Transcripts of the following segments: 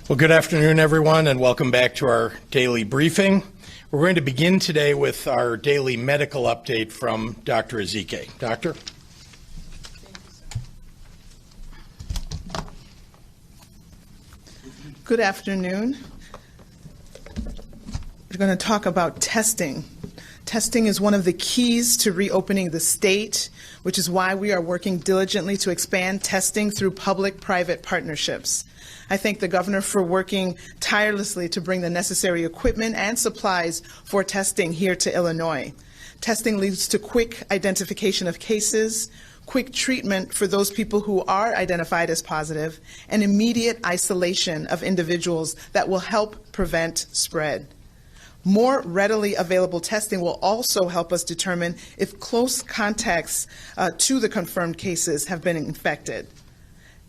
Well, good afternoon, everyone, and welcome back to our daily briefing. We're going to begin today with our daily medical update from Dr. Ezike. Doctor? Good afternoon. We're going to talk about testing. Testing is one of the keys to reopening the state, which is why we are working diligently to expand testing through public-private partnerships. I thank the governor for working tirelessly to bring the necessary equipment and supplies for testing here to Illinois. Testing leads to quick identification of cases, quick treatment for those people who are identified as positive, and immediate isolation of individuals that will help prevent spread. More readily available testing will also help us determine if close contacts to the confirmed cases have been infected.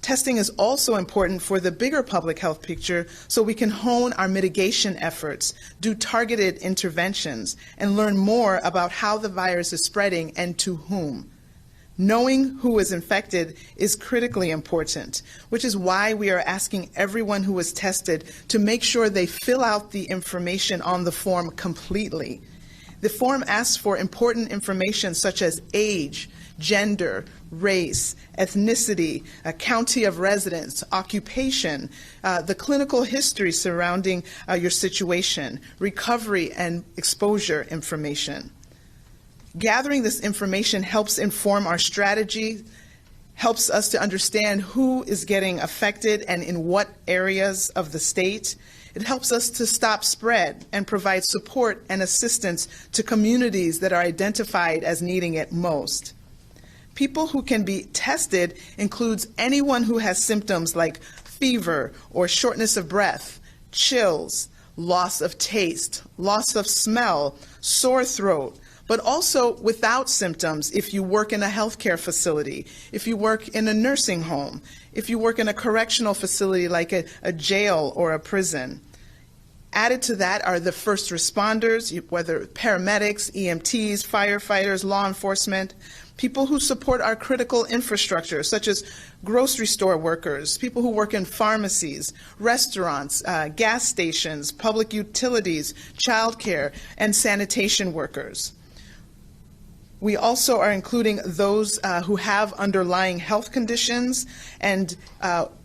Testing is also important for the bigger public health picture so we can hone our mitigation efforts, do targeted interventions, and learn more about how the virus is spreading and to whom. Knowing who is infected is critically important, which is why we are asking everyone who was tested to make sure they fill out the information on the form completely. The form asks for important information such as age, gender, race, ethnicity, county of residence, occupation, the clinical history surrounding your situation, recovery and exposure information. Gathering this information helps inform our strategy, helps us to understand who is getting affected and in what areas of the state. It helps us to stop spread and provide support and assistance to communities that are identified as needing it most. People who can be tested includes anyone who has symptoms like fever or shortness of breath, chills, loss of taste, loss of smell, sore throat, but also without symptoms if you work in a healthcare facility, if you work in a nursing home, if you work in a correctional facility like a jail or a prison. Added to that are the first responders, whether paramedics, EMTs, firefighters, law enforcement, people who support our critical infrastructure, such as grocery store workers, people who work in pharmacies, restaurants, gas stations, public utilities, childcare, and sanitation workers. We also are including those who have underlying health conditions, and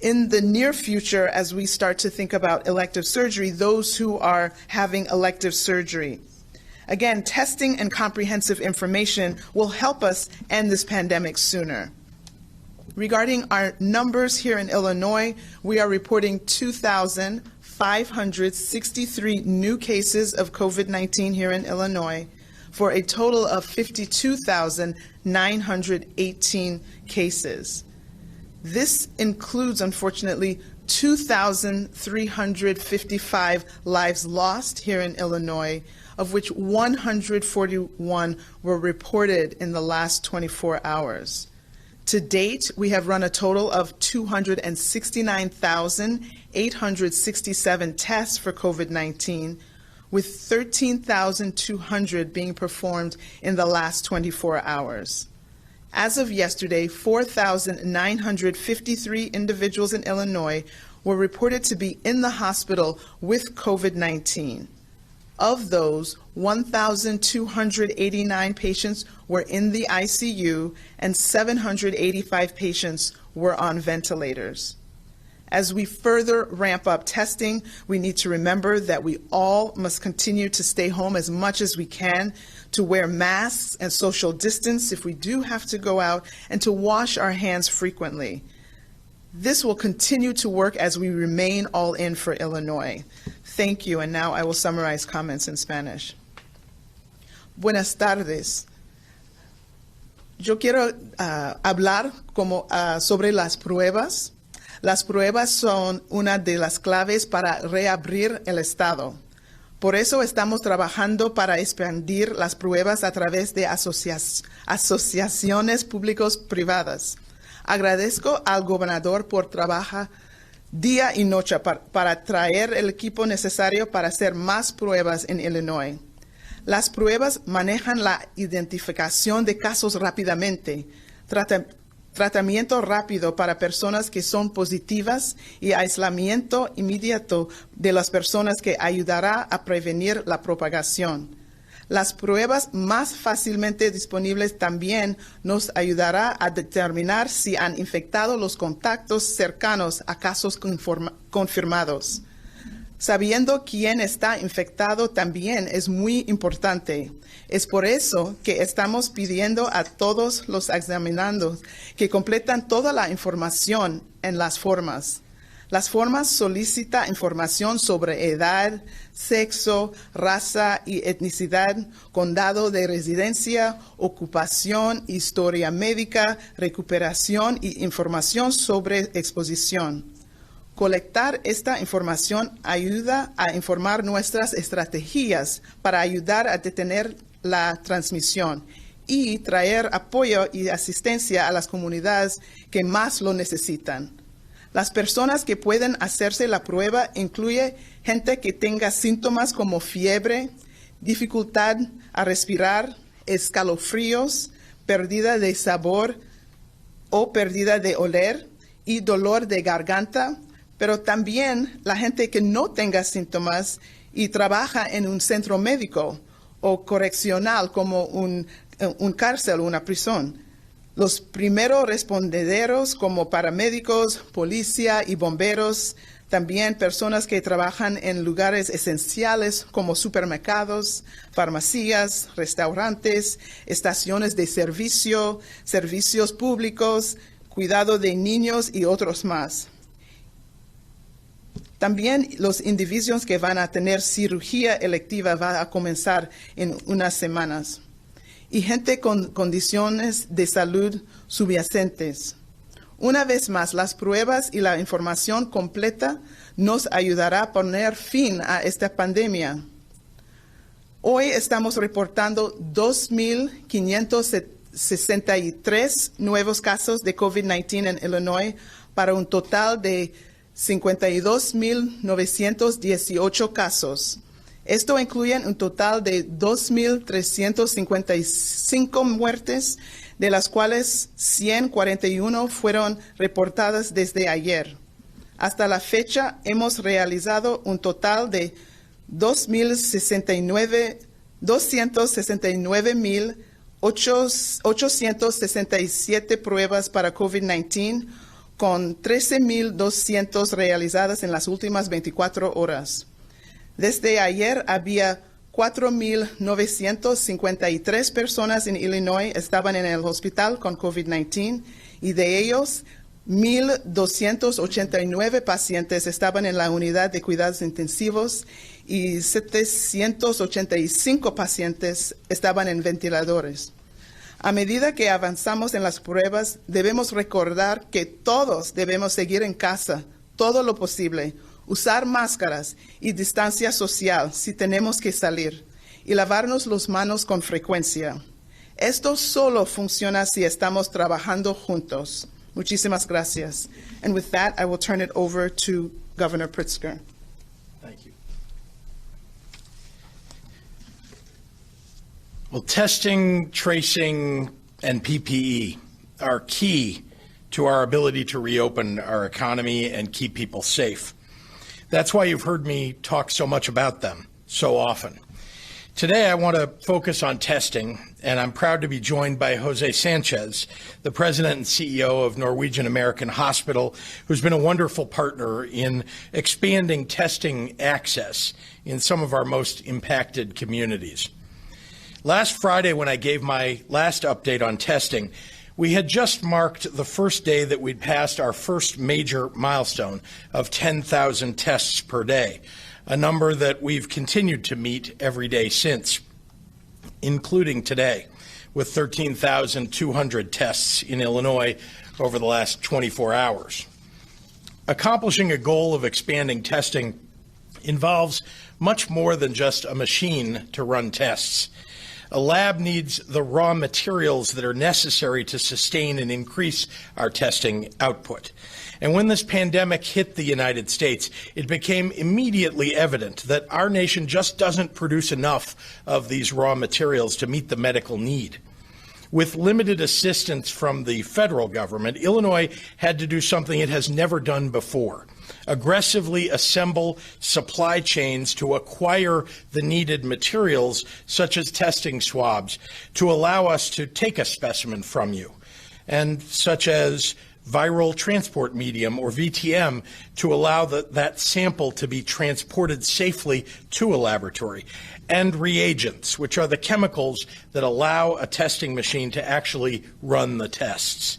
in the near future, as we start to think about elective surgery, those who are having elective surgery. Again, testing and comprehensive information will help us end this pandemic sooner. Regarding our numbers here in Illinois, we are reporting 2,563 new cases of COVID-19 here in Illinois, for a total of 52,918 cases. This includes, unfortunately, 2,355 lives lost here in Illinois, of which 141 were reported in the last 24 hours. To date, we have run a total of 269,867 tests for COVID-19, with 13,200 being performed in the last 24 hours. As of yesterday, 4,953 individuals in Illinois were reported to be in the hospital with COVID-19. Of those, 1,289 patients were in the ICU and 785 patients were on ventilators. As we further ramp up testing, we need to remember that we all must continue to stay home as much as we can, to wear masks and social distance if we do have to go out, and to wash our hands frequently. This will continue to work as we remain all in for Illinois. Thank you, and now I will summarize comments in Spanish. Buenas tardes. Yo quiero hablar sobre las pruebas. Las pruebas son una de las claves para reabrir el Estado. Por eso estamos trabajando para expandir las pruebas a través de asociaciones públicos-privadas. Agradezco al gobernador por trabajar día y noche para traer el equipo necesario para hacer más pruebas en Illinois. Las pruebas manejan la identificación de casos rápidamente, tratamiento rápido para personas que son positivas y aislamiento inmediato de las personas que ayudará a prevenir la propagación. Las pruebas más fácilmente disponibles también nos ayudará a determinar si han infectado los contactos cercanos a casos confirmados. Sabiendo quién está infectado también es muy importante. Es por eso que estamos pidiendo a todos los examinandos que completan toda la información en las formas. Las formas solicitan información sobre edad, sexo, raza y etnicidad, condado de residencia, ocupación, historia médica, recuperación y información sobre exposición. Colectar esta información ayuda a informar nuestras estrategias para ayudar a detener la transmisión y traer apoyo y asistencia a las comunidades que más lo necesitan. Las personas que pueden hacerse la prueba incluye gente que tenga síntomas como fiebre, dificultad a respirar, escalofríos, pérdida de sabor o pérdida de oler y dolor de garganta, pero también la gente que no tenga síntomas y trabaja en un centro médico o correccional como un cárcel o una prisión. Los primeros respondederos como paramédicos, policía y bomberos, también personas que trabajan en lugares esenciales como supermercados, farmacias, restaurantes, estaciones de servicio, servicios públicos, cuidado de niños y otros más. También los individuos que van a tener cirugía electiva va a comenzar en unas semanas. Y gente con condiciones de salud subyacentes. Una vez más, las pruebas y la información completa nos ayudará a poner fin a esta pandemia. Hoy estamos reportando 2,563 nuevos casos de COVID-19 en Illinois para un total de 52,918 casos. Esto incluye un total de 2,355 muertes, de las cuales 141 fueron reportadas desde ayer. Hasta la fecha, hemos realizado un total de 269,867 pruebas para COVID-19, con 13,200 realizadas en las últimas 24 horas. Desde ayer había 4,953 personas en Illinois estaban en el hospital con COVID-19 y de ellos 1,289 pacientes estaban en la unidad de cuidados intensivos y 785 pacientes estaban en ventiladores. A medida que avanzamos en las pruebas, debemos recordar que todos debemos seguir en casa todo lo posible, usar máscaras y distancia social si tenemos que salir, y lavarnos las manos con frecuencia. Esto solo funciona si estamos trabajando juntos. Muchísimas gracias. And with that, I will turn it over to Governor Pritzker. Thank you. Well, testing, tracing, and PPE are key to our ability to reopen our economy and keep people safe. That's why you've heard me talk so much about them so often. Today, I want to focus on testing, and I'm proud to be joined by Jose Sanchez, the president and CEO of Norwegian American Hospital, who's been a wonderful partner in expanding testing access in some of our most impacted communities. Last Friday, when I gave my last update on testing, we had just marked the first day that we'd passed our first major milestone of 10,000 tests per day, a number that we've continued to meet every day since, including today, with 13,200 tests in Illinois over the last 24 hours. Accomplishing a goal of expanding testing involves much more than just a machine to run tests. A lab needs the raw materials that are necessary to sustain and increase our testing output. And when this pandemic hit the United States, it became immediately evident that our nation just doesn't produce enough of these raw materials to meet the medical need. With limited assistance from the federal government, Illinois had to do something it has never done before: aggressively assemble supply chains to acquire the needed materials, such as testing swabs, to allow us to take a specimen from you, and such as viral transport medium, or VTM, to allow that sample to be transported safely to a laboratory, and reagents, which are the chemicals that allow a testing machine to actually run the tests.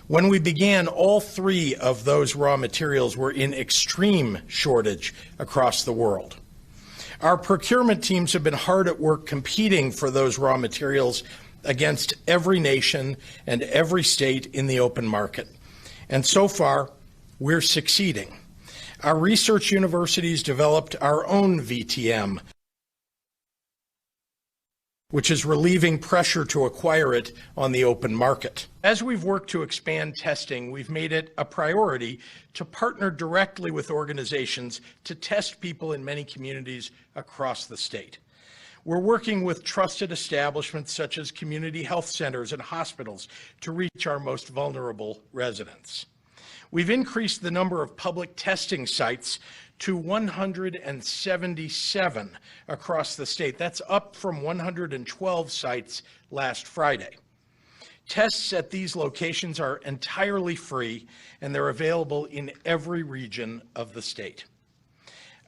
When we began, all three of those raw materials were in extreme shortage across the world. Our procurement teams have been hard at work competing for those raw materials against every nation and every state in the open market. And so far, we're succeeding. Our research universities developed our own VTM, which is relieving pressure to acquire it on the open market. As we've worked to expand testing, we've made it a priority to partner directly with organizations to test people in many communities across the state. We're working with trusted establishments such as community health centers and hospitals to reach our most vulnerable residents. We've increased the number of public testing sites to 177 across the state. That's up from 112 sites last Friday. Tests at these locations are entirely free, and they're available in every region of the state.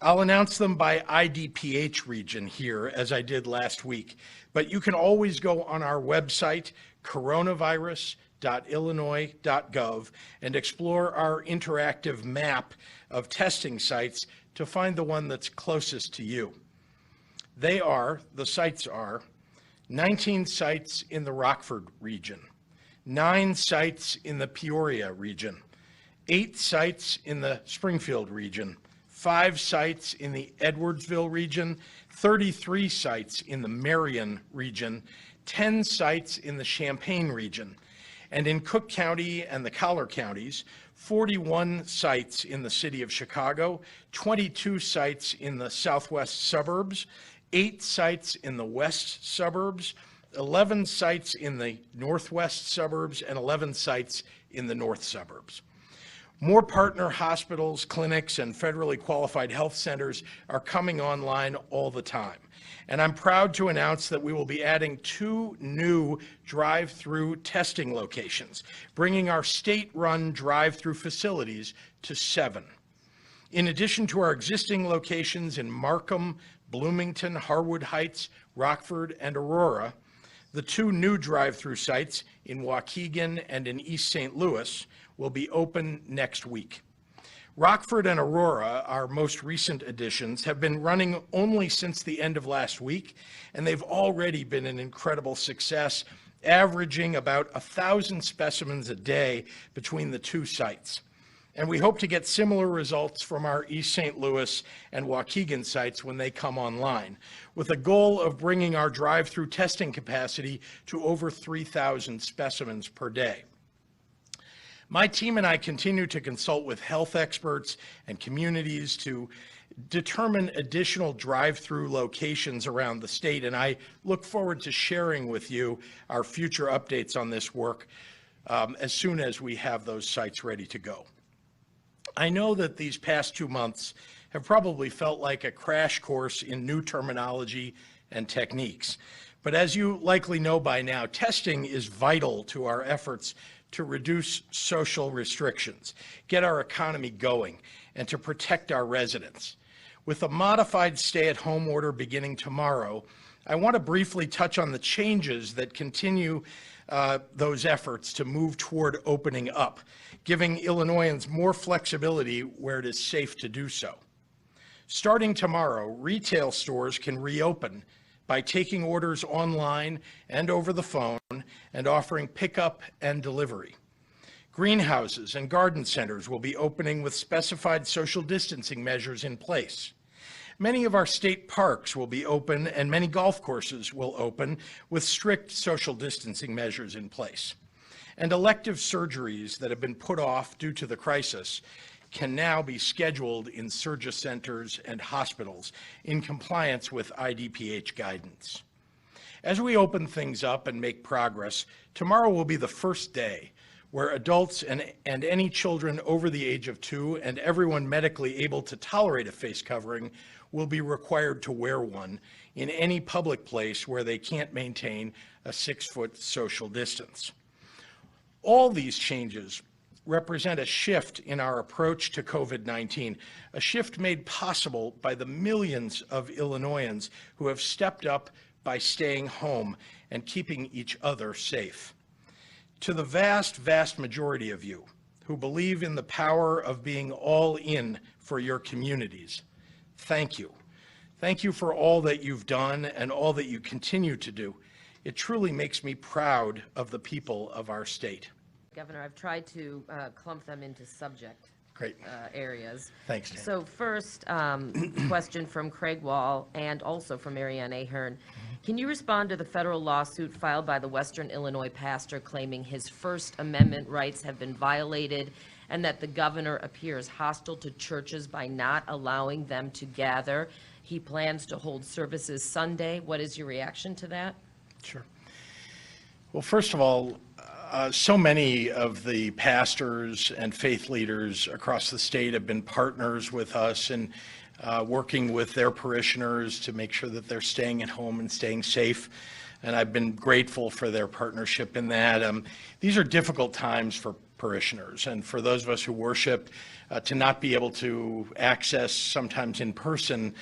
I'll announce them by IDPH region here, as I did last week, but you can always go on our website, coronavirus.illinois.gov, and explore our interactive map of testing sites to find the one that's closest to you. The sites are 19 sites in the Rockford region, 9 sites in the Peoria region, 8 sites in the Springfield region, 5 sites in the Edwardsville region, 33 sites in the Marion region, 10 sites in the Champaign region, and in Cook County and the Collier counties, 41 sites in the city of Chicago, 22 sites in the southwest suburbs, 8 sites in the west suburbs, 11 sites in the northwest suburbs, and 11 sites in the north suburbs. More partner hospitals, clinics, and federally qualified health centers are coming online all the time. And I'm proud to announce that we will be adding 2 new drive-through testing locations, bringing our state-run drive-through facilities to 7. In addition to our existing locations in Markham, Bloomington, Harwood Heights, Rockford, and Aurora, the 2 new drive-through sites in Waukegan and in East St. Louis will be open next week. Rockford and Aurora, our most recent additions, have been running only since the end of last week, and they've already been an incredible success, averaging about 1,000 specimens a day between the 2 sites. And we hope to get similar results from our East St. Louis and Waukegan sites when they come online, with a goal of bringing our drive-through testing capacity to over 3,000 specimens per day. My team and I continue to consult with health experts and communities to determine additional drive-through locations around the state, and I look forward to sharing with you our future updates on this work as soon as we have those sites ready to go. I know that these past 2 months have probably felt like a crash course in new terminology and techniques, but as you likely know by now, testing is vital to our efforts to reduce social restrictions, get our economy going, and to protect our residents. With a modified stay-at-home order beginning tomorrow, I want to briefly touch on the changes that continue those efforts to move toward opening up, giving Illinoisans more flexibility where it is safe to do so. Starting tomorrow, retail stores can reopen by taking orders online and over the phone and offering pickup and delivery. Greenhouses and garden centers will be opening with specified social distancing measures in place. Many of our state parks will be open, and many golf courses will open with strict social distancing measures in place. And elective surgeries that have been put off due to the crisis can now be scheduled in surgery centers and hospitals in compliance with IDPH guidance. As we open things up and make progress, tomorrow will be the first day where adults and any children over the age of 2 and everyone medically able to tolerate a face covering will be required to wear one in any public place where they can't maintain a 6-foot social distance. All these changes represent a shift in our approach to COVID-19, a shift made possible by the millions of Illinoisans who have stepped up by staying home and keeping each other safe. To the vast, vast majority of you who believe in the power of being all in for your communities, thank you. Thank you for all that you've done and all that you continue to do. It truly makes me proud of the people of our state. Governor, I've tried to clump them into subject Great. Areas. Thanks, Dan. So first, question from Craig Wall and also from Marianne Ahern. Can you respond to the federal lawsuit filed by the Western Illinois pastor claiming his First Amendment rights have been violated and that the governor appears hostile to churches by not allowing them to gather? He plans to hold services Sunday. What is your reaction to that? Sure. Well, first of all, so many of the pastors and faith leaders across the state have been partners with us in working with their parishioners to make sure that they're staying at home and staying safe. And I've been grateful for their partnership in that. These are difficult times for parishioners and for those of us who worship to not be able to access sometimes in person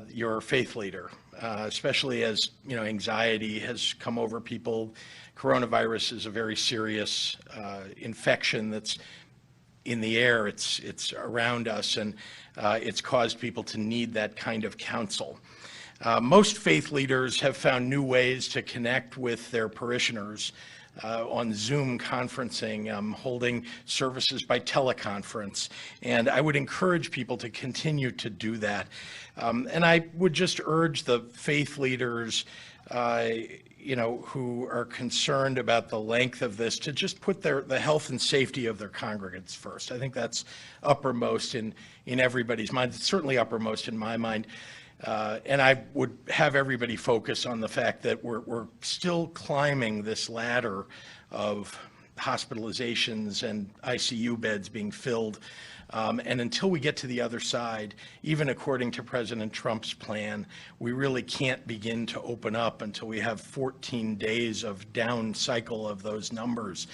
your faith leader, especially as anxiety has come over people. Coronavirus is a very serious infection that's in the air. It's around us, and it's caused people to need that kind of counsel. Most faith leaders have found new ways to connect with their parishioners on Zoom conferencing, holding services by teleconference, and I would encourage people to continue to do that. And I would just urge the faith leaders who are concerned about the length of this to just put the health and safety of their congregants first. I think that's uppermost in everybody's mind. It's certainly uppermost in my mind. And I would have everybody focus on the fact that we're still climbing this ladder of hospitalizations and ICU beds being filled. And until we get to the other side, even according to President Trump's plan, we really can't begin to open up until we have 14 days of down cycle of those numbers.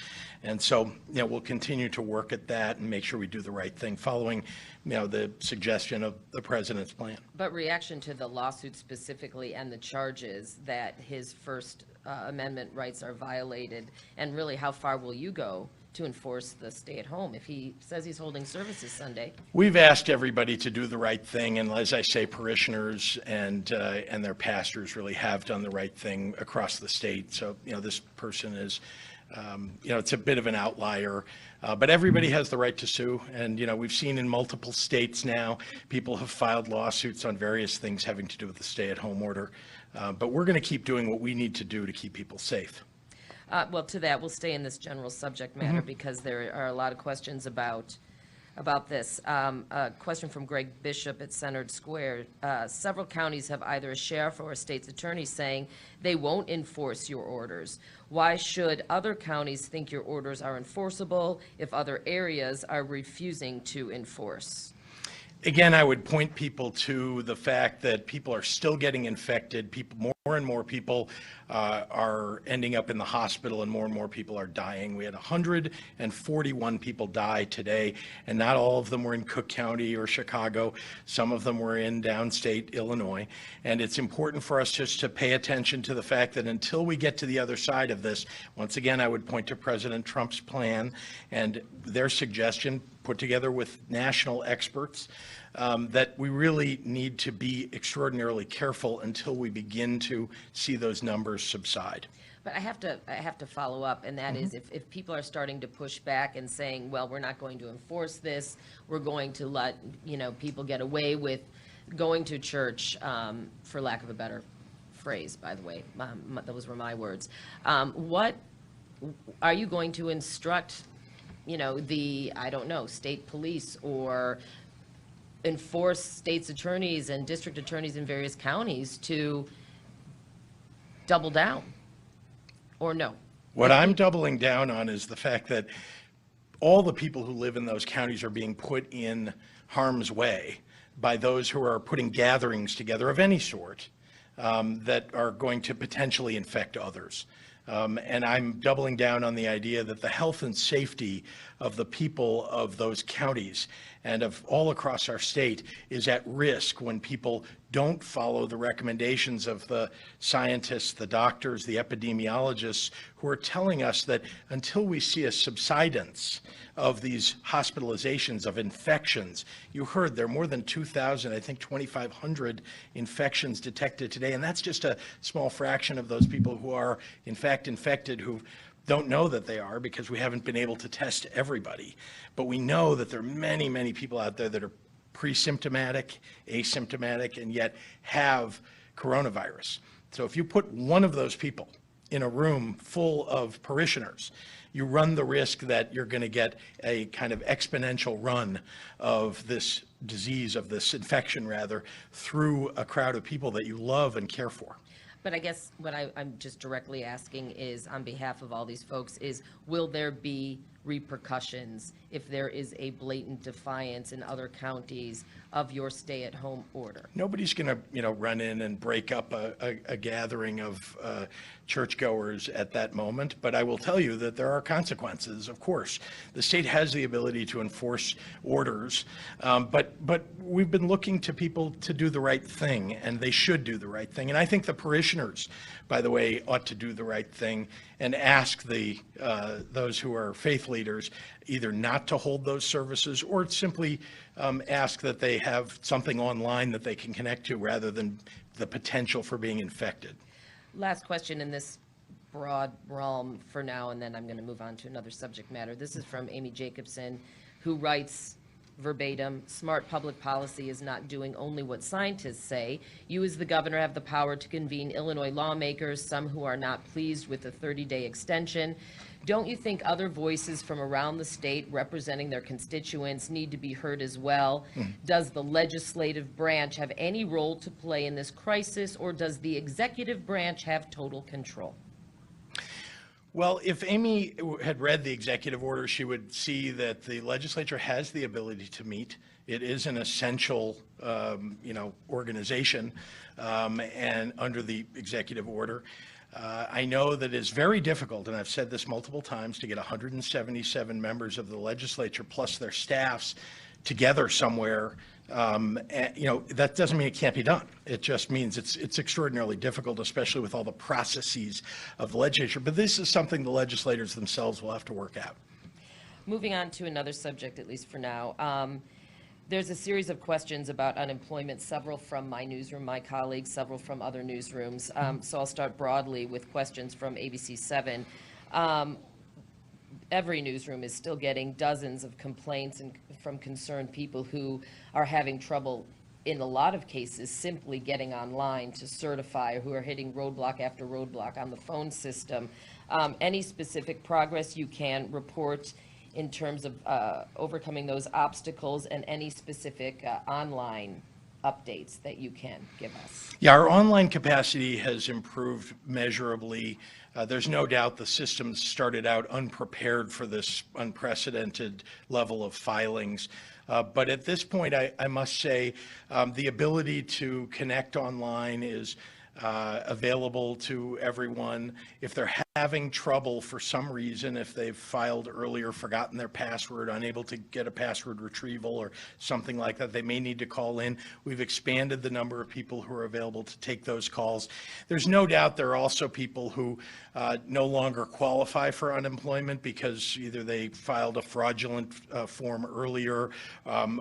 And so, we'll continue to work at that and make sure we do the right thing following, the suggestion of the president's plan. But reaction to the lawsuit specifically and the charges that his First Amendment rights are violated, and really how far will you go to enforce the stay at home if he says he's holding services Sunday? We've asked everybody to do the right thing, and as I say, parishioners and their pastors really have done the right thing across the state. So, this person is, it's a bit of an outlier, but everybody has the right to sue. And, we've seen in multiple states now, people have filed lawsuits on various things having to do with the stay-at-home order. But we're going to keep doing what we need to do to keep people safe. Well, to that, we'll stay in this general subject matter because there are a lot of questions about this. A question from Greg Bishop at Centered Square. Several counties have either a sheriff or a state's attorney saying they won't enforce your orders. Why should other counties think your orders are enforceable if other areas are refusing to enforce? Again, I would point people to the fact that people are still getting infected. More and more people are ending up in the hospital, and more people are dying. We had 141 people die today, and not all of them were in Cook County or Chicago. Some of them were in downstate Illinois. And it's important for us just to pay attention to the fact that until we get to the other side of this, once again, I would point to President Trump's plan and their suggestion put together with national experts that we really need to be extraordinarily careful until we begin to see those numbers subside. But I have to follow up, and that is if people are starting to push back and saying, well, we're not going to enforce this, we're going to let people get away with going to church, for lack of a better phrase, by the way, those were my words. What are you going to instruct state police or enforce state's attorneys and district attorneys in various counties to double down? Or no? What I'm doubling down on is the fact that all the people who live in those counties are being put in harm's way by those who are putting gatherings together of any sort that are going to potentially infect others. And I'm doubling down on the idea that the health and safety of the people of those counties and of all across our state is at risk when people don't follow the recommendations of the scientists, the doctors, the epidemiologists who are telling us that until we see a subsidence of these hospitalizations, of infections, you heard there are more than 2,000, I think 2,500 infections detected today, and that's just a small fraction of those people who are in fact infected who don't know that they are because we haven't been able to test everybody. But we know that there are many, many people out there that are pre-symptomatic, asymptomatic, and yet have coronavirus. So if you put one of those people in a room full of parishioners, you run the risk that you're going to get a kind of exponential run of this disease, of this infection rather, through a crowd of people that you love and care for. But I guess what I'm just directly asking is, on behalf of all these folks, is will there be repercussions if there is a blatant defiance in other counties of your stay-at-home order? Nobody's going to, run in and break up a gathering of churchgoers at that moment. But I will tell you that there are consequences, of course. The state has the ability to enforce orders, but we've been looking to people to do the right thing, and they should do the right thing. And I think the parishioners, by the way, ought to do the right thing and ask those who are faith leaders either not to hold those services or simply ask that they have something online that they can connect to rather than the potential for being infected. Last question in this broad realm for now, and then I'm going to move on to another subject matter. This is from Amy Jacobson, who writes verbatim, "Smart public policy is not doing only what scientists say. You as the governor have the power to convene Illinois lawmakers, some who are not pleased with the 30-day extension. Don't you think other voices from around the state representing their constituents need to be heard as well? Does the legislative branch have any role to play in this crisis, or does the executive branch have total control?" Well, if Amy had read the executive order, she would see that the legislature has the ability to meet. It is an essential, organization, and under the executive order. I know that it's very difficult, and I've said this multiple times, to get 177 members of the legislature plus their staffs together somewhere. That doesn't mean it can't be done. It just means it's extraordinarily difficult, especially with all the processes of the legislature. But this is something the legislators themselves will have to work out. Moving on to another subject, at least for now. There's a series of questions about unemployment, several from my newsroom, my colleagues, several from other newsrooms. So I'll start broadly with questions from ABC 7. Every newsroom is still getting dozens of complaints from concerned people who are having trouble, in a lot of cases, simply getting online to certify, who are hitting roadblock after roadblock on the phone system. Any specific progress you can report in terms of overcoming those obstacles, and any specific online updates that you can give us? Yeah, our online capacity has improved measurably. There's no doubt the system started out unprepared for this unprecedented level of filings. But at this point, I must say the ability to connect online is available to everyone. If they're having trouble for some reason, if they've filed earlier, forgotten their password, unable to get a password retrieval or something like that, they may need to call in. We've expanded the number of people who are available to take those calls. There's no doubt there are also people who no longer qualify for unemployment because either they filed a fraudulent form earlier,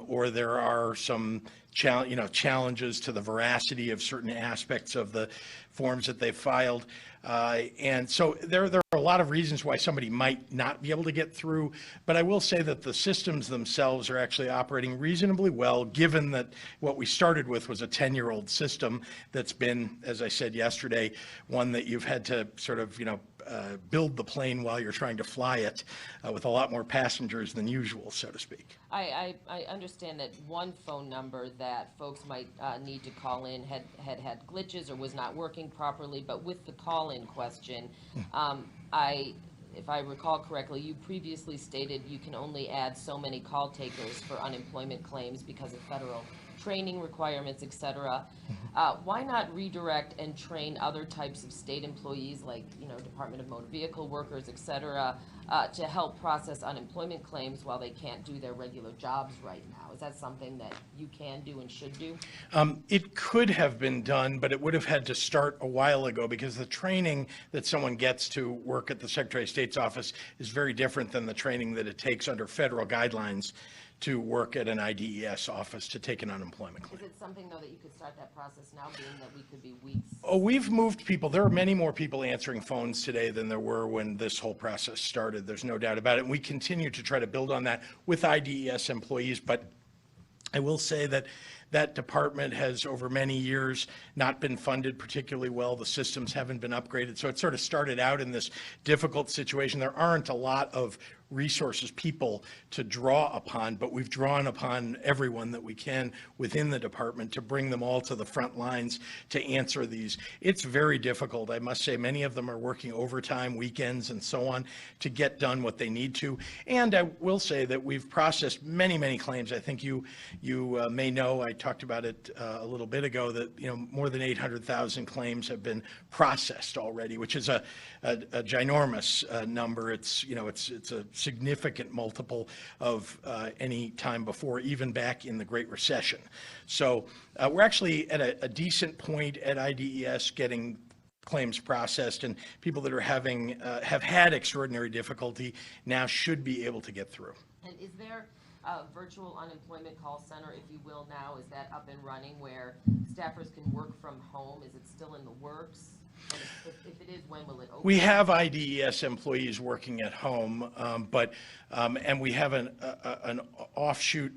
or there are some challenges to the veracity of certain aspects of the forms that they filed. And so there are a lot of reasons why somebody might not be able to get through, but I will say that the systems themselves are actually operating reasonably well, given that what we started with was a 10-year-old system that's been, as I said yesterday, one that you've had to sort of, build the plane while you're trying to fly it with a lot more passengers than usual, so to speak. I understand that one phone number that folks might need to call in had glitches or was not working properly, but with the call-in question, if I recall correctly, you previously stated you can only add so many call takers for unemployment claims because of federal training requirements, et cetera. Why not redirect and train other types of state employees like, Department of Motor Vehicle workers, et cetera, to help process unemployment claims while they can't do their regular jobs right now? Is that something that you can do and should do? It could have been done, but it would have had to start a while ago because the training that someone gets to work at the Secretary of State's office is very different than the training that it takes under federal guidelines to work at an IDES office to take an unemployment claim. Is it something, though, that you could start that process now, being that we could be weeks? Oh, we've moved people. There are many more people answering phones today than there were when this whole process started. There's no doubt about it. And we continue to try to build on that with IDES employees. But I will say that that department has, over many years, not been funded particularly well. The systems haven't been upgraded. So it sort of started out in this difficult situation. There aren't a lot of resources, people to draw upon, but we've drawn upon everyone that we can within the department to bring them all to the front lines to answer these. It's very difficult. I must say many of them are working overtime, weekends, and so on to get done what they need to. And I will say that we've processed many, many claims. I think you may know, I talked about it a little bit ago, that more than 800,000 claims have been processed already, which is a ginormous number. It's a significant multiple of any time before, even back in the Great Recession. So we're actually at a decent point at IDES getting claims processed, and people that are have had extraordinary difficulty now should be able to get through. And is there a virtual unemployment call center, if you will, now? Is that up and running where staffers can work from home? Is it still in the works? And if it is, when will it open? We have IDES employees working at home, and we have an offshoot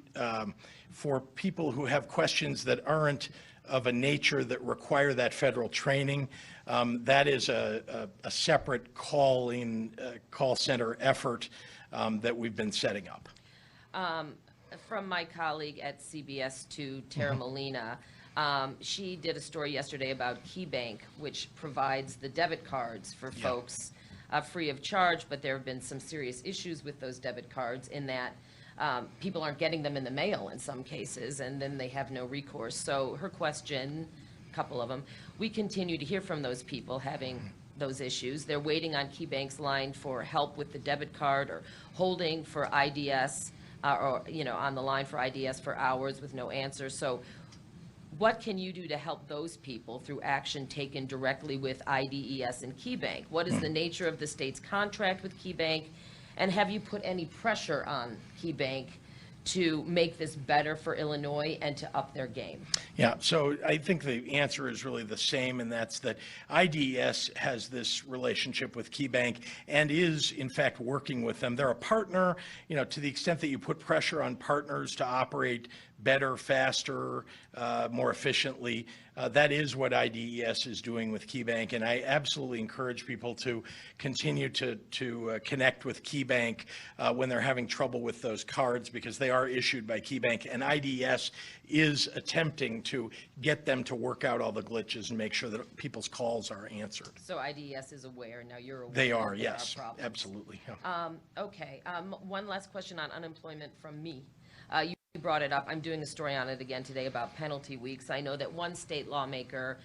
for people who have questions that aren't of a nature that require that federal training. That is a separate call center effort that we've been setting up. From my colleague at CBS2, Tara Molina, she did a story yesterday about KeyBank, which provides the debit cards for folks free of charge, but there have been some serious issues with those debit cards in that people aren't getting them in the mail in some cases, and then they have no recourse. So her question, a couple of them, we continue to hear from those people having those issues. They're waiting on KeyBank's line for help with the debit card or holding for IDS or on the line for IDS for hours with no answer. So what can you do to help those people through action taken directly with IDES and KeyBank? What is the nature of the state's contract with KeyBank? And have you put any pressure on KeyBank to make this better for Illinois and to up their game? Yeah, so I think the answer is really the same, and that's that IDES has this relationship with KeyBank and is, in fact, working with them. They're a partner, to the extent that you put pressure on partners to operate better, faster, more efficiently. That is what IDES is doing with KeyBank, and I absolutely encourage people to continue to connect with KeyBank when they're having trouble with those cards, because they are issued by KeyBank, and IDES is attempting to get them to work out all the glitches and make sure that people's calls are answered. So IDES is aware, now you're aware. They are, that yes, there are problems. absolutely. Yeah. Okay, one last question on unemployment from me. You brought it up. I'm doing a story on it again today about penalty weeks. I know that one state lawmaker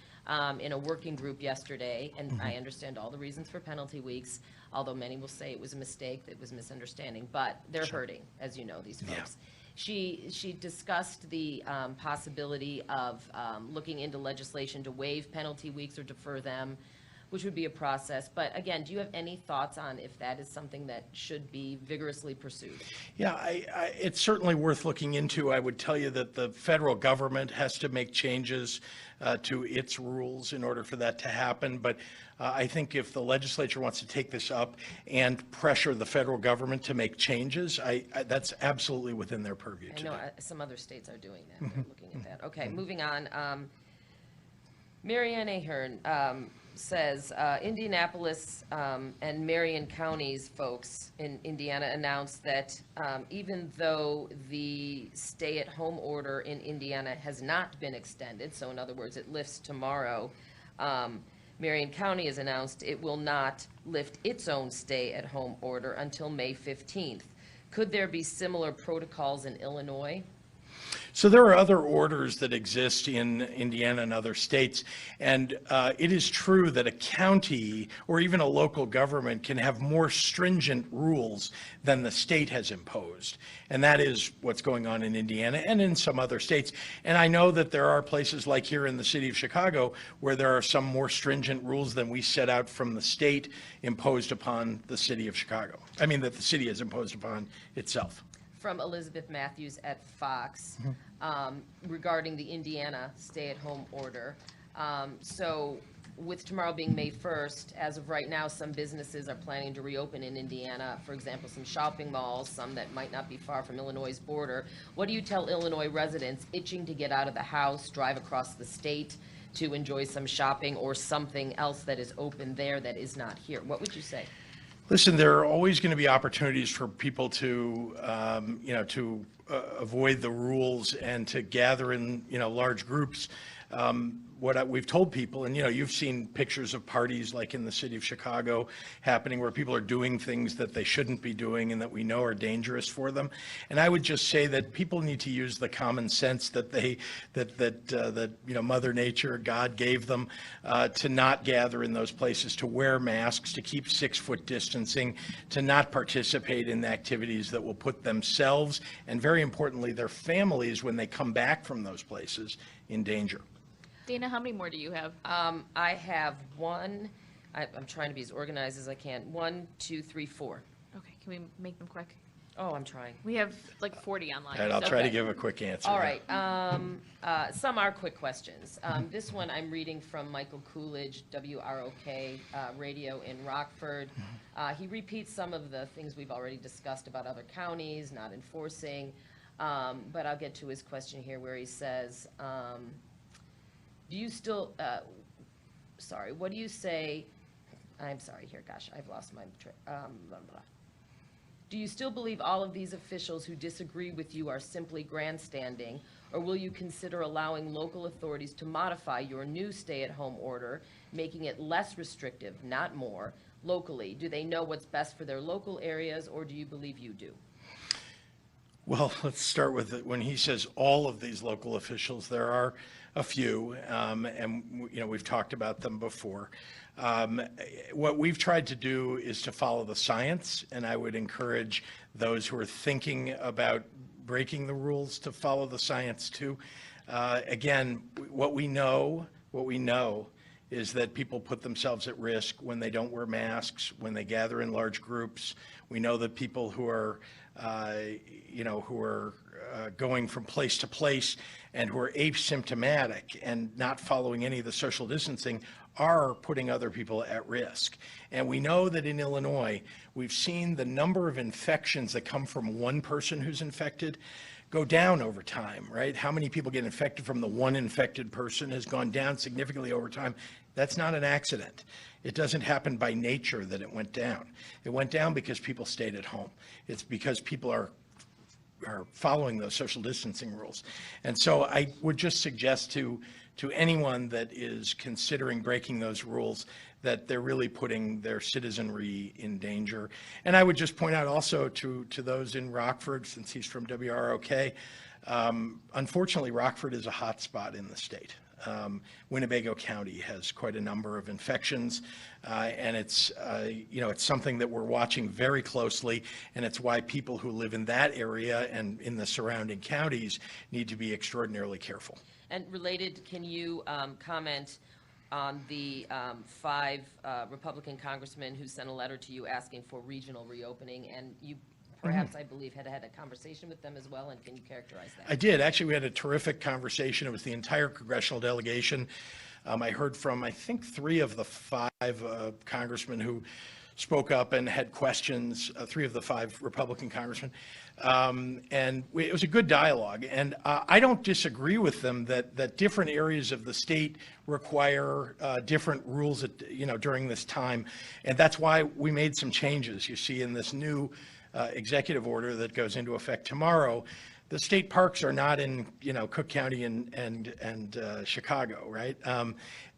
in a working group yesterday, and I understand all the reasons for penalty weeks, although many will say it was a mistake, it was misunderstanding, but they're hurting, as you know, these folks. Yeah. She discussed the possibility of looking into legislation to waive penalty weeks or defer them, which would be a process. But again, do you have any thoughts on if that is something that should be vigorously pursued? Yeah, it's certainly worth looking into. I would tell you that the federal government has to make changes to its rules in order for that to happen. But I think if the legislature wants to take this up and pressure the federal government to make changes, that's absolutely within their purview today. I know some other states are doing that. They're looking at that. Okay, moving on. Marianne Ahern, says, Indianapolis and Marion counties folks in Indiana announced that even though the stay-at-home order in Indiana has not been extended, so in other words, it lifts tomorrow, Marion County has announced it will not lift its own stay-at-home order until May 15th. Could there be similar protocols in Illinois? So there are other orders that exist in Indiana and other states, and it is true that a county or even a local government can have more stringent rules than the state has imposed, and that is what's going on in Indiana and in some other states. And I know that there are places like here in the city of Chicago where there are some more stringent rules than we set out from the state imposed upon the city of Chicago. I mean, that the city has imposed upon itself. From Elizabeth Matthews at Fox regarding the Indiana stay-at-home order. So with tomorrow being May 1st, as of right now, some businesses are planning to reopen in Indiana. For example, some shopping malls, some that might not be far from Illinois' border. What do you tell Illinois residents itching to get out of the house, drive across the state to enjoy some shopping or something else that is open there that is not here? What would you say? Listen, there are always going to be opportunities for people to, avoid the rules and to gather in, large groups. What we've told people, and you've seen pictures of parties like in the city of Chicago happening where people are doing things that they shouldn't be doing and that we know are dangerous for them. And I would just say that people need to use the common sense that Mother Nature, God gave them, to not gather in those places, to wear masks, to keep 6-foot distancing, to not participate in activities that will put themselves and, very importantly, their families, when they come back from those places, in danger. Dana, how many more do you have? I have one. I'm trying to be as organized as I can. 1, 2, 3, 4. Okay, can we make them quick? Oh, I'm trying. We have like 40 online. And I'll try to Okay. give a quick answer. All right. Some are quick questions. This one I'm reading from Michael Coolidge, WROK radio in Rockford. He repeats some of the things we've already discussed about other counties not enforcing. But I'll get to his question here where he says, do you still, what do you say, I'm sorry here, gosh, I've lost my, blah, blah. Do you still believe all of these officials who disagree with you are simply grandstanding, or will you consider allowing local authorities to modify your new stay-at-home order, making it less restrictive, not more, locally? Do they know what's best for their local areas, or do you believe you do? Well, let's start with it. When he says all of these local officials, there are a few, and we've talked about them before. What we've tried to do is to follow the science, and I would encourage those who are thinking about breaking the rules to follow the science too. Again, what we know is that people put themselves at risk when they don't wear masks, when they gather in large groups. We know that people who are going from place to place and who are asymptomatic and not following any of the social distancing are putting other people at risk. And we know that in Illinois, we've seen the number of infections that come from one person who's infected go down over time, right? How many people get infected from the one infected person has gone down significantly over time. That's not an accident. It doesn't happen by nature that it went down. It went down because people stayed at home. It's because people are following those social distancing rules. And so I would just suggest to anyone that is considering breaking those rules that they're really putting their citizenry in danger. And I would just point out also to those in Rockford, since he's from WROK, unfortunately, Rockford is a hot spot in the state. Winnebago County has quite a number of infections, and it's something that we're watching very closely, and it's why people who live in that area and in the surrounding counties need to be extraordinarily careful. And related, can you comment on the 5 Republican congressmen who sent a letter to you asking for regional reopening, and you perhaps, I believe, had a conversation with them as well, and can you characterize that? I did. Actually, we had a terrific conversation. It was the entire congressional delegation. I heard from, I think, 3 of the 5 congressmen who spoke up and had questions, 3 of the 5 Republican congressmen. It was a good dialogue. And I don't disagree with them that different areas of the state require different rules during this time. And that's why we made some changes. You see in this new executive order that goes into effect tomorrow, the state parks are not in, Cook County and Chicago, right?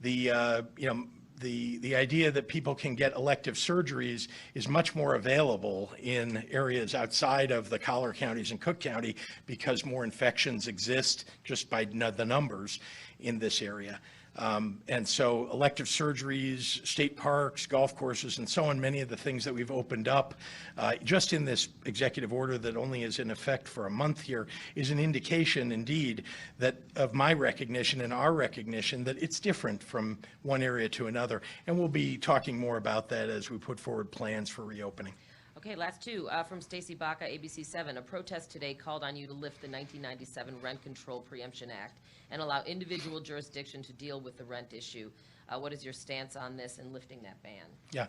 The idea that people can get elective surgeries is much more available in areas outside of the collar counties and Cook County because more infections exist just by the numbers in this area. And so elective surgeries, state parks, golf courses, and so on, many of the things that we've opened up just in this executive order that only is in effect for a month here is an indication indeed that of my recognition and our recognition that it's different from one area to another. And we'll be talking more about that as we put forward plans for reopening. Okay, last 2 from Stacy Baca, ABC7. A protest today called on you to lift the 1997 Rent Control Preemption Act and allow individual jurisdiction to deal with the rent issue. What is your stance on this and lifting that ban? Yeah.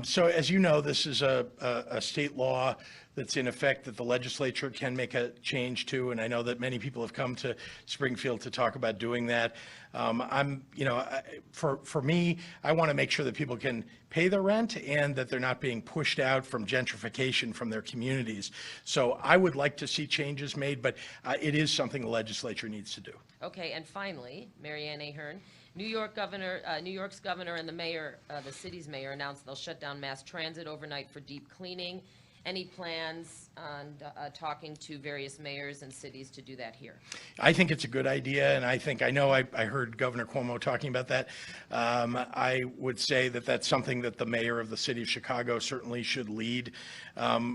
So as you know, this is a state law that's in effect that the legislature can make a change to, and I know that many people have come to Springfield to talk about doing that. For me, I want to make sure that people can pay their rent and that they're not being pushed out from gentrification from their communities. So I would like to see changes made, but it is something the legislature needs to do. Okay, and finally, Mary Ann Ahern, New York's governor and the mayor, the city's mayor announced they'll shut down mass transit overnight for deep cleaning. Any plans on talking to various mayors and cities to do that here? I think it's a good idea, and I heard Governor Cuomo talking about that. I would say that that's something that the mayor of the city of Chicago certainly should lead.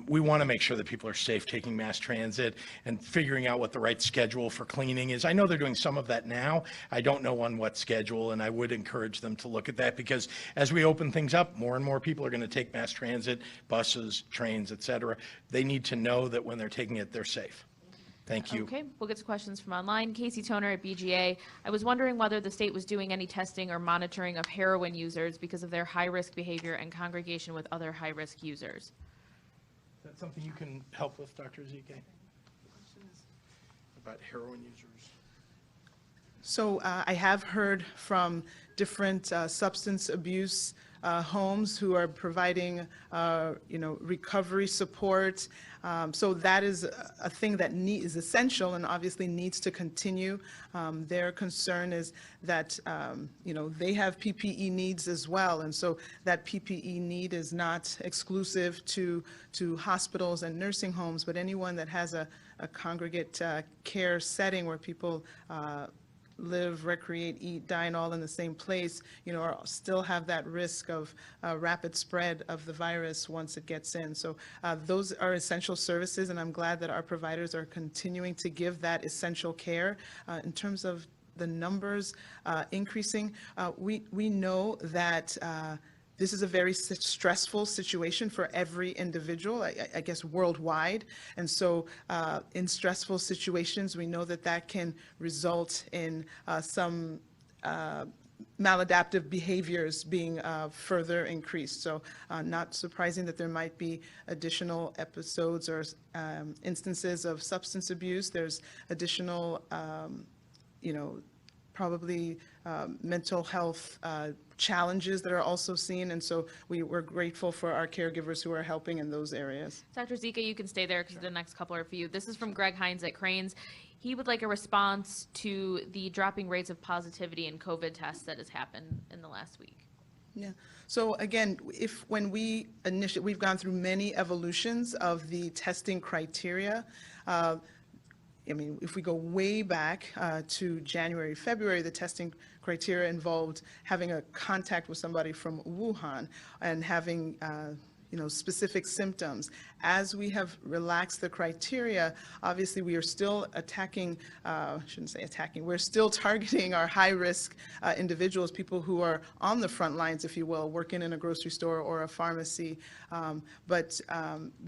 We want to make sure that people are safe taking mass transit and figuring out what the right schedule for cleaning is. I know they're doing some of that now. I don't know on what schedule, and I would encourage them to look at that because as we open things up, more and more people are going to take mass transit, buses, trains, et cetera. They need to know that when they're taking it, they're safe. Thank you. Okay, we'll get to questions from online. Casey Toner at BGA. I was wondering whether the state was doing any testing or monitoring of heroin users because of their high-risk behavior and congregation with other high-risk users. Is that something you can help with, Dr. Ezike? About heroin users? So I have heard from different substance abuse homes who are providing, recovery support. So that is a thing that is essential and obviously needs to continue. Their concern is that, they have PPE needs as well. And so that PPE need is not exclusive to hospitals and nursing homes, but anyone that has a congregate care setting where people live, recreate, eat, dine all in the same place, or still have that risk of rapid spread of the virus once it gets in. So those are essential services, and I'm glad that our providers are continuing to give that essential care. In terms of the numbers increasing, we know that this is a very stressful situation for every individual, I guess worldwide. And so in stressful situations, we know that can result in some maladaptive behaviors being further increased. So not surprising that there might be additional episodes or instances of substance abuse. There's additional, probably mental health challenges that are also seen, and so we're grateful for our caregivers who are helping in those areas. Dr. Zika, you can stay there because the next couple are for you. This is from Greg Hines at Cranes. He would like a response to the dropping rates of positivity in COVID tests that has happened in the last week. Yeah. So again, when we've gone through many evolutions of the testing criteria. If we go way back to January, February, the testing criteria involved having a contact with somebody from Wuhan and having, specific symptoms. As we have relaxed the criteria, obviously we are still we're still targeting our high-risk individuals, people who are on the front lines, if you will, working in a grocery store or a pharmacy. But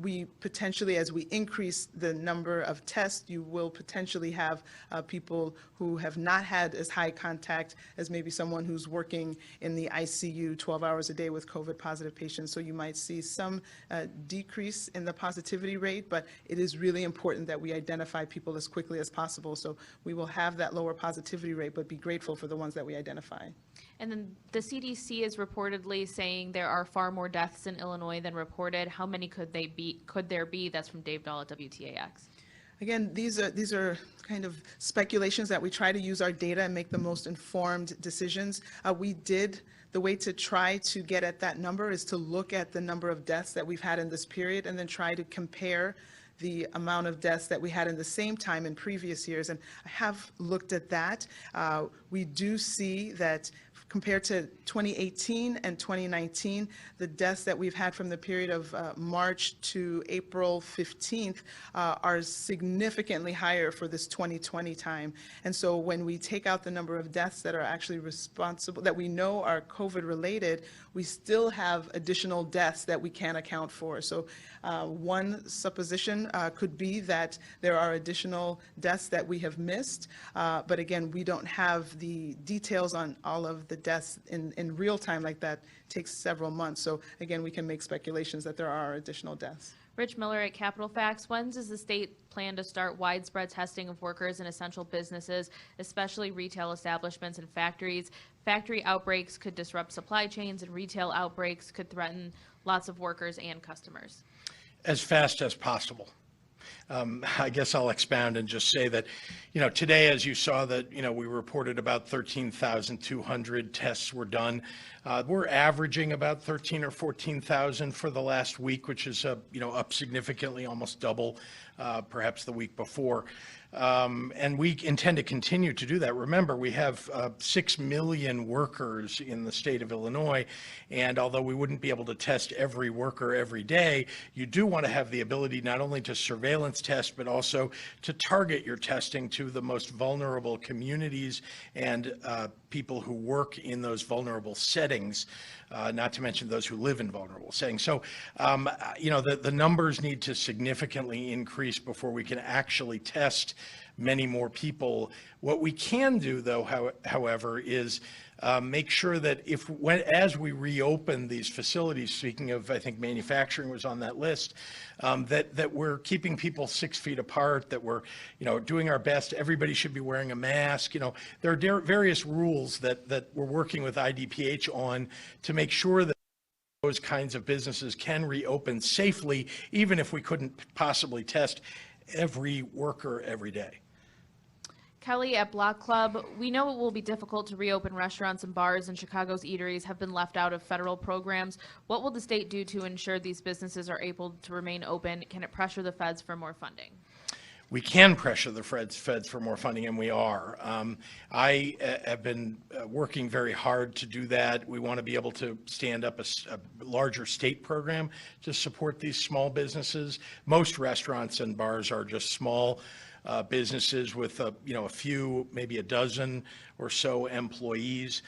we potentially, as we increase the number of tests, you will potentially have people who have not had as high contact as maybe someone who's working in the ICU 12 hours a day with COVID-positive patients. So you might see some decrease in the positivity rate, but it is really important that we identify people as quickly as possible. So we will have that lower positivity rate, but be grateful for the ones that we identify. And then the CDC is reportedly saying there are far more deaths in Illinois than reported. How many could there be? That's from Dave Dahl at WTAX. Again, these are kind of speculations that we try to use our data and make the most informed decisions. The way to try to get at that number is to look at the number of deaths that we've had in this period and then try to compare the amount of deaths that we had in the same time in previous years. And I have looked at that. We do see that compared to 2018 and 2019, the deaths that we've had from the period of March to April 15th are significantly higher for this 2020 time. And so when we take out the number of deaths that are actually responsible, that we know are COVID related, we still have additional deaths that we can't account for. So one supposition could be that there are additional deaths that we have missed. But again, we don't have the details on all of the deaths in real time like that. It takes several months. So again, we can make speculations that there are additional deaths. Rich Miller at Capital Facts. When does the state plan to start widespread testing of workers in essential businesses, especially retail establishments and factories? Factory outbreaks could disrupt supply chains, and retail outbreaks could threaten lots of workers and customers. As fast as possible. I guess I'll expound and just say that, today, as you saw that, we reported about 13,200 tests were done. We're averaging about 13 or 14,000 for the last week, which is, up significantly, almost double, perhaps the week before. And we intend to continue to do that. Remember, we have 6 million workers in the state of Illinois, and although we wouldn't be able to test every worker every day, you do want to have the ability not only to surveillance test, but also to target your testing to the most vulnerable communities and people who work in those vulnerable settings, not to mention those who live in vulnerable settings. So, the numbers need to significantly increase before we can actually test many more people. What we can do, though, however, is make sure that as we reopen these facilities, speaking of, I think manufacturing was on that list, that we're keeping people 6 feet apart, that we're, doing our best. Everybody should be wearing a mask. There are various rules that we're working with IDPH on to make sure that those kinds of businesses can reopen safely, even if we couldn't possibly test every worker every day. Kelly at Block Club. We know it will be difficult to reopen restaurants and bars, and Chicago's eateries have been left out of federal programs. What will the state do to ensure these businesses are able to remain open? Can it pressure the feds for more funding? We can pressure the feds for more funding, and we are. I have been working very hard to do that. We want to be able to stand up a larger state program to support these small businesses. Most restaurants and bars are just small businesses with a few, maybe a dozen or so employees.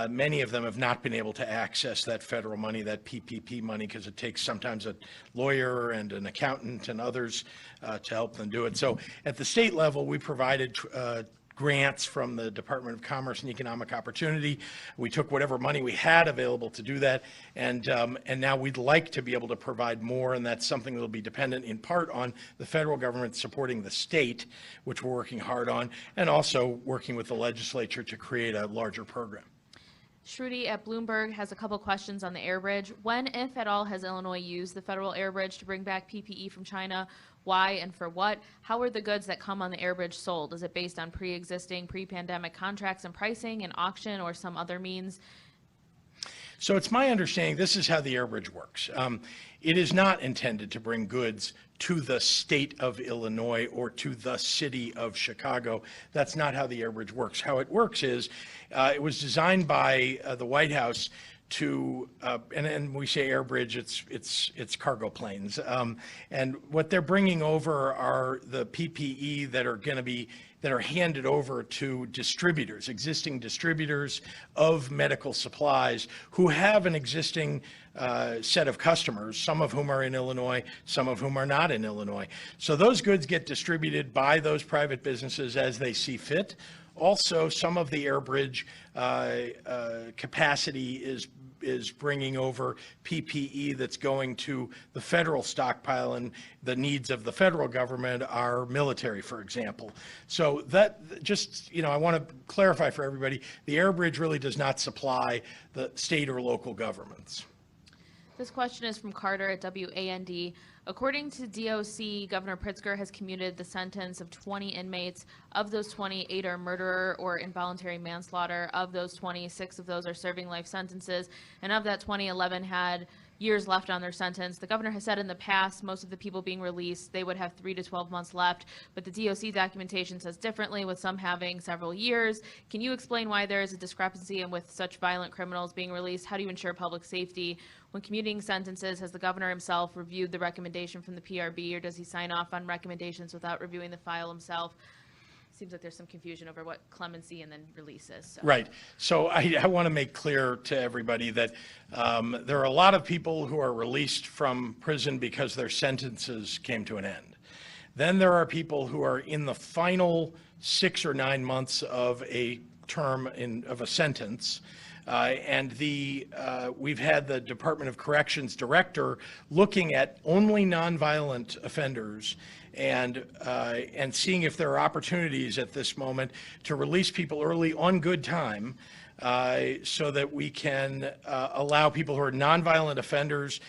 Many of them have not been able to access that federal money, that PPP money, because it takes sometimes a lawyer and an accountant and others to help them do it. So at the state level, we provided grants from the Department of Commerce and Economic Opportunity. We took whatever money we had available to do that, and now we'd like to be able to provide more, and that's something that will be dependent in part on the federal government supporting the state, which we're working hard on, and also working with the legislature to create a larger program. Shruti at Bloomberg has a couple questions on the air bridge. When, if at all, has Illinois used the federal air bridge to bring back PPE from China? Why and for what? How are the goods that come on the air bridge sold? Is it based on pre-existing, pre-pandemic contracts and pricing, an auction, or some other means? So it's my understanding this is how the air bridge works. It is not intended to bring goods to the state of Illinois or to the city of Chicago. That's not how the air bridge works. How it works is it was designed by the White House to, and we say air bridge, it's cargo planes. And what they're bringing over are the PPE that are handed over to distributors, existing distributors of medical supplies who have an existing set of customers, some of whom are in Illinois, some of whom are not in Illinois. So those goods get distributed by those private businesses as they see fit. Also, some of the air bridge capacity is bringing over PPE that's going to the federal stockpile, and the needs of the federal government are military, for example. So that just, I want to clarify for everybody, the air bridge really does not supply the state or local governments. This question is from Carter at WAND. According to DOC, Governor Pritzker has commuted the sentence of 20 inmates. Of those 20, 8 are murder or involuntary manslaughter. Of those 20, 6 of those are serving life sentences. And of that 20, 11 had years left on their sentence. The governor has said in the past most of the people being released, they would have 3 to 12 months left, but the DOC documentation says differently, with some having several years. Can you explain why there is a discrepancy, and with such violent criminals being released, how do you ensure public safety? When commuting sentences, has the governor himself reviewed the recommendation from the PRB, or does he sign off on recommendations without reviewing the file himself? Seems like there's some confusion over what clemency and then release is. So. Right. So I want to make clear to everybody that there are a lot of people who are released from prison because their sentences came to an end. Then there are people who are in the final 6 or 9 months of a term of a sentence. And we've had the Department of Corrections director looking at only nonviolent offenders and seeing if there are opportunities at this moment to release people early on good time, so that we can allow people who are nonviolent offenders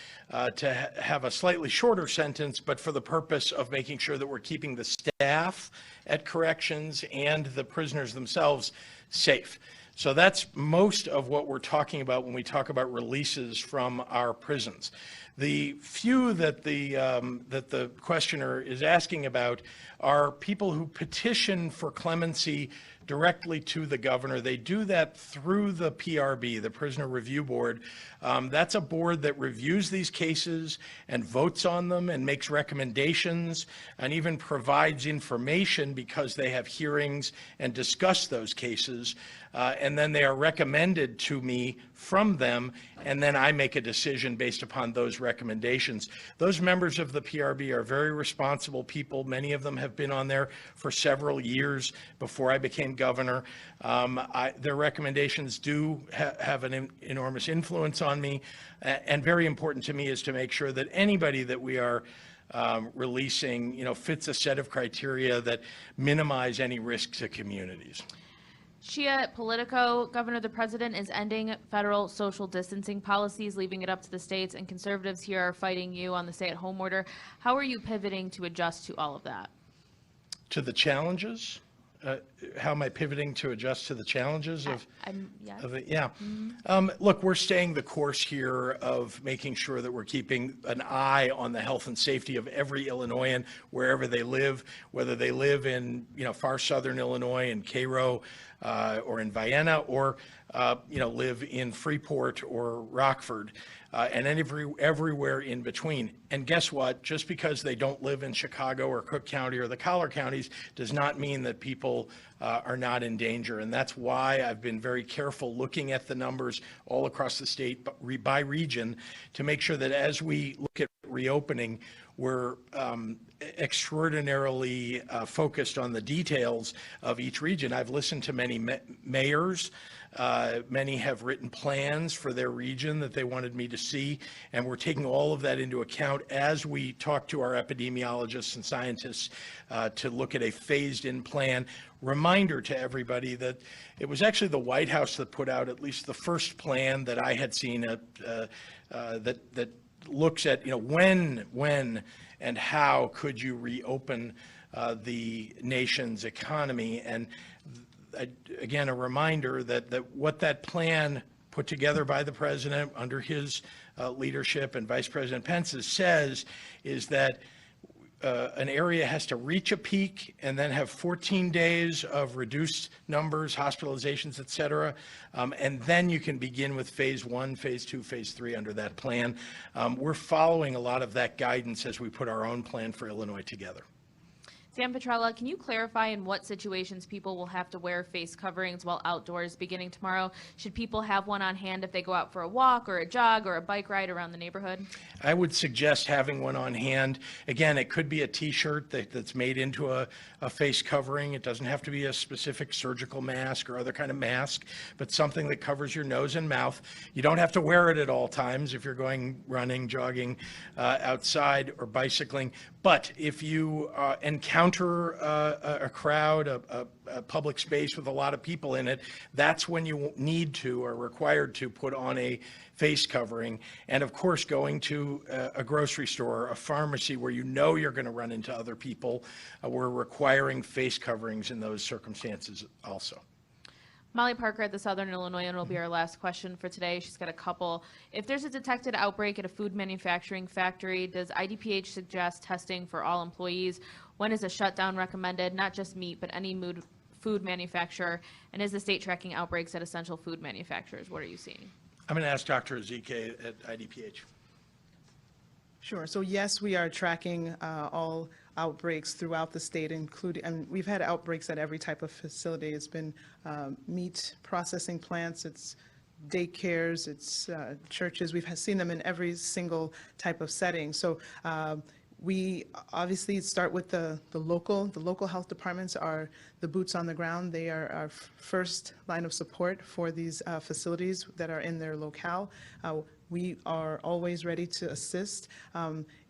to have a slightly shorter sentence, but for the purpose of making sure that we're keeping the staff at corrections and the prisoners themselves safe. So that's most of what we're talking about when we talk about releases from our prisons. The few that the questioner is asking about are people who petition for clemency directly to the governor. They do that through the PRB, the Prisoner Review Board. That's a board that reviews these cases and votes on them and makes recommendations and even provides information because they have hearings and discuss those cases. And then they are recommended to me from them, and then I make a decision based upon those recommendations. Those members of the PRB are very responsible people. Many of them have been on there for several years before I became governor. Their recommendations do have an enormous influence on me, and very important to me is to make sure that anybody that we are releasing, fits a set of criteria that minimize any risk to communities. Shia at Politico, Governor, the president is ending federal social distancing policies, leaving it up to the states, and conservatives here are fighting you on the stay-at-home order. How are you pivoting to adjust to all of that? To the challenges? How am I pivoting to adjust to the challenges of yes. it? Yeah. Look, we're staying the course here of making sure that we're keeping an eye on the health and safety of every Illinoisan, wherever they live, whether they live in, far southern Illinois in Cairo or in Vienna, or, live in Freeport or Rockford, and everywhere in between. And guess what? Just because they don't live in Chicago or Cook County or the collar counties does not mean that people are not in danger. And that's why I've been very careful looking at the numbers all across the state by region to make sure that as we look at reopening, we're extraordinarily focused on the details of each region. I've listened to many mayors. Many have written plans for their region that they wanted me to see, and we're taking all of that into account as we talk to our epidemiologists and scientists to look at a phased-in plan. Reminder to everybody that it was actually the White House that put out at least the first plan that I had seen that looks at, when and how could you reopen the nation's economy. And again, a reminder that what that plan put together by the president under his leadership and Vice President Pence's says is that an area has to reach a peak and then have 14 days of reduced numbers, hospitalizations, et cetera. And then you can begin with phase 1, phase 2, phase 3 under that plan. We're following a lot of that guidance as we put our own plan for Illinois together. Sam Petrella, can you clarify in what situations people will have to wear face coverings while outdoors beginning tomorrow? Should people have one on hand if they go out for a walk or a jog or a bike ride around the neighborhood? I would suggest having one on hand. Again, it could be a T-shirt that's made into a face covering. It doesn't have to be a specific surgical mask or other kind of mask, but something that covers your nose and mouth. You don't have to wear it at all times if you're going running, jogging, outside, or bicycling. But if you encounter a crowd, a public space with a lot of people in it, that's when you need to or required to put on a face covering. And of course, going to a grocery store, a pharmacy where you know you're going to run into other people, we're requiring face coverings in those circumstances also. Molly Parker at the Southern Illinoisan will be our last question for today. She's got a couple. If there's a detected outbreak at a food manufacturing factory, does IDPH suggest testing for all employees? When is a shutdown recommended? Not just meat, but any food manufacturer. And is the state tracking outbreaks at essential food manufacturers? What are you seeing? I'm going to ask Dr. Ezike at IDPH. Sure. So yes, we are tracking all outbreaks throughout the state, including, and we've had outbreaks at every type of facility. It's been meat processing plants, it's daycares, it's churches. We've seen them in every single type of setting. So we obviously start with the local health departments are the boots on the ground. They are our first line of support for these facilities that are in their locale. We are always ready to assist.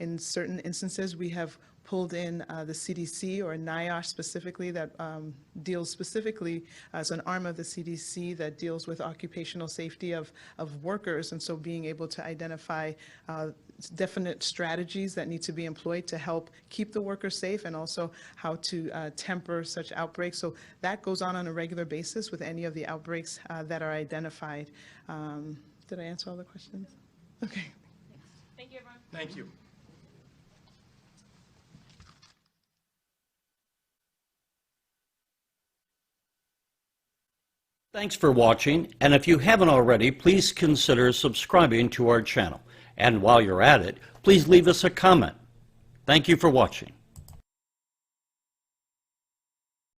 In certain instances, we have pulled in the CDC or NIOSH specifically that deals specifically as an arm of the CDC that deals with occupational safety of workers. And so being able to identify definite strategies that need to be employed to help keep the workers safe and also how to temper such outbreaks. So that goes on a regular basis with any of the outbreaks that are identified. Did I answer all the questions? Okay. Thank you, everyone. Thank you. Thanks for watching, and if you haven't already, please consider subscribing to our channel. And while you're at it, please leave us a comment. Thank you for watching.